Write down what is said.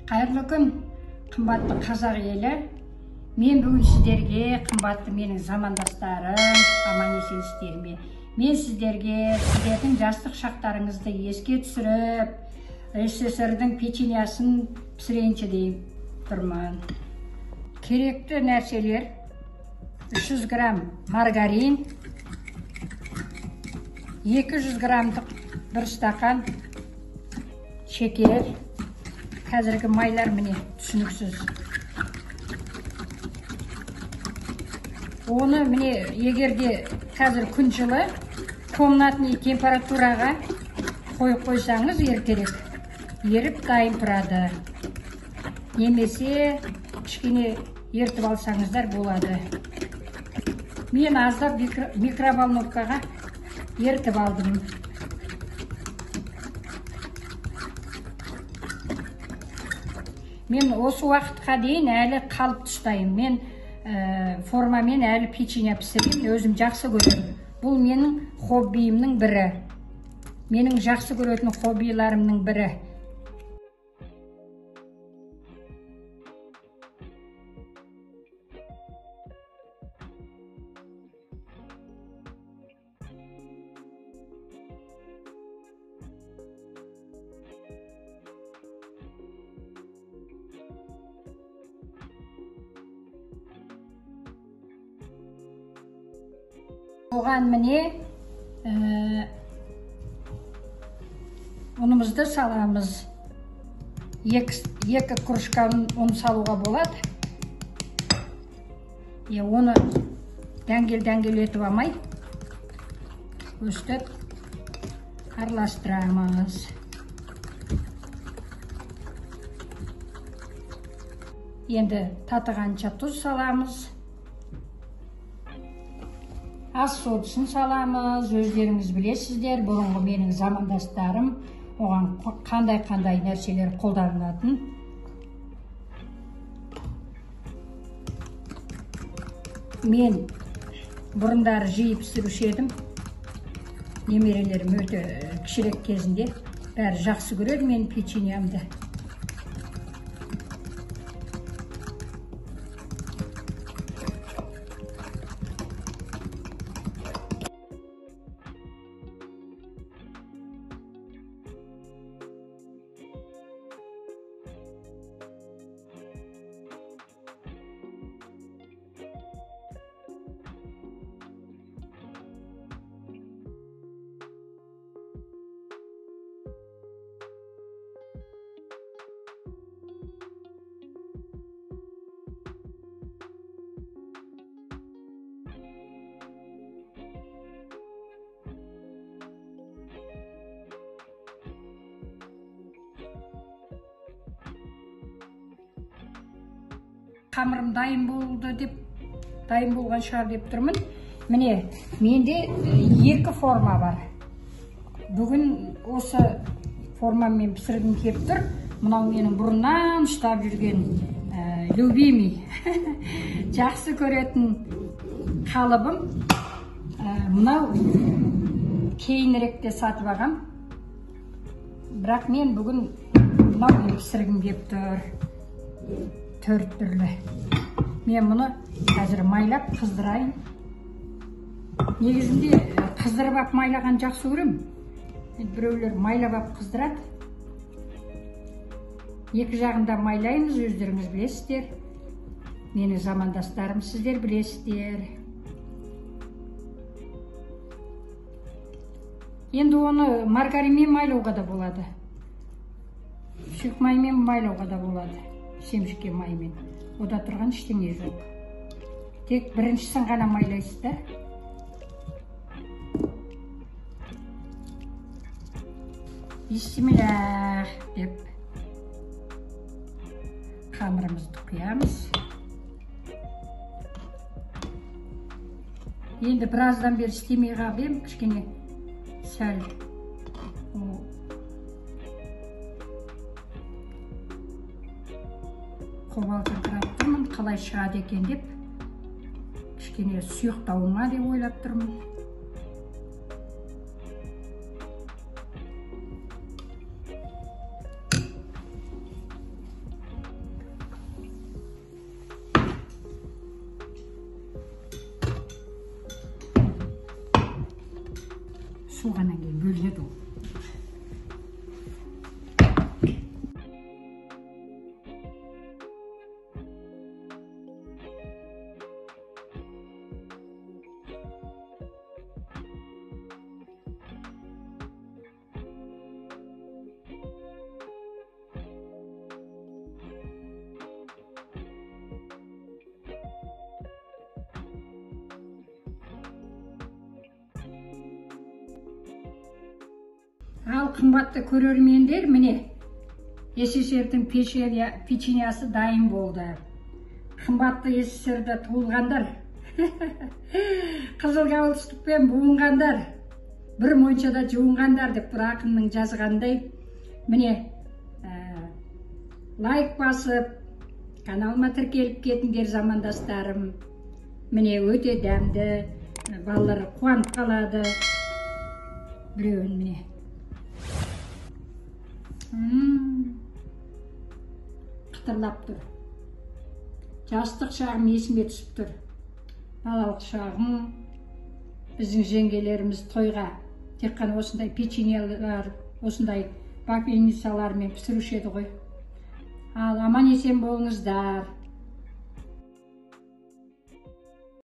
Қайырлы күн, қымбатты қазақ елі. Мен бүгін сіздерге, қымбатты менің замандастарым, аман есенсіздер ме? Мен сіздерге сіздердің жастық шақтарыңызды еске түсіріп, СССР-дің печеньясын пісірейінші деп тұрмын. Керекті нәрселер: 300 грамм маргарин, 200 граммдық бір стақан шекер. Қазіргі майлар міне түсініксіз. Оны міне егерде қазір күн жылы комнатный температураға қойып қойсаңыз ертерек еріп дайын тұрады. Немесе кішкене ертіп алсаңыздар болады. Мен аздап микроволновкаға ертіп алдым. Мен осы уақытқа дейін әлі қалып тұстайым. Мен формамен әлі печенье пісіремін, өзім жақсы көремін. Бұл менің хоббиімнің бірі. Менің жақсы көретін хоббиларымның бірі. Оған міне ұнымызды саламыз. Екі кружка ұн салуға болады. Оны дәңгел етіп алмай, өстіп араластырамыз. Енді татығанша тұз саламыз. Ас содасын саламыз. Өздеріңіз білесіздер, бұрынғы менің замандастарым оған қандай нәрселер қолданылатын. Мен бұрындары жиі пісіруші едім. Немерелерім өте кішірек кезінде бәрі жақсы көреді менің печеньямды. Қамырым дайын болған шығар деп тұрмын. Міне, менде екі форма бар. Бүгін осы формамен пісіргім келіп тұр. Мынау менің бұрыннан ұстап жүрген любимый, жақсы көретін қалыбым. Мынау кейініректе сатып алғам. Бірақ мен бүгін мынау пісіргім келіп тұр. 4 түрлі. Мен мұны қазір майлап қыздырайын. Негізінде қыздырып ап майлаған жақсы көрем. Біреулер майлап ап қыздырады. Екі жағында майлаймыз, өздеріңіз білесіздер. Мені замандастарым сіздер білесіздер. Енді оны маргаринмен майлауға да болады. Сүт маймен майлауға да болады. Семшікке маймен. Ода тұрған ештеңе жоқ. Тек біріншісін ғана майлайсыздар. Бисмиллах деп қамырымызды құямыз. Енді біраздан бері істемей қалып ем, кішкене сәл қобалжыңқырап тұрмын, қалай шығады екен деп, кішкене сұйықтауыма деп ойлап тұрмын. Ал қымбатты көрермендер, міне СССРдің печеньясы дайын болды. Қымбатты СССРді туылғандар, қызыл галстукпен буынғандар, бір моншада жуынғандар деп бір ақынның жазғандай, міне лайк басып, каналыма тіркеліп кетіңдер замандастарым. Міне өте дәмді, балалар қуанып қалады. Біреуін міне. Қытырлап тұр. Жастық шағым есіме түсіп тұр. Балалық шағым, біздің жеңгелеріміз тойға тек қана осындай печеньелер, осындай вафельницалармен пісіруші еді ғой. Ал аман есен болыңыздар.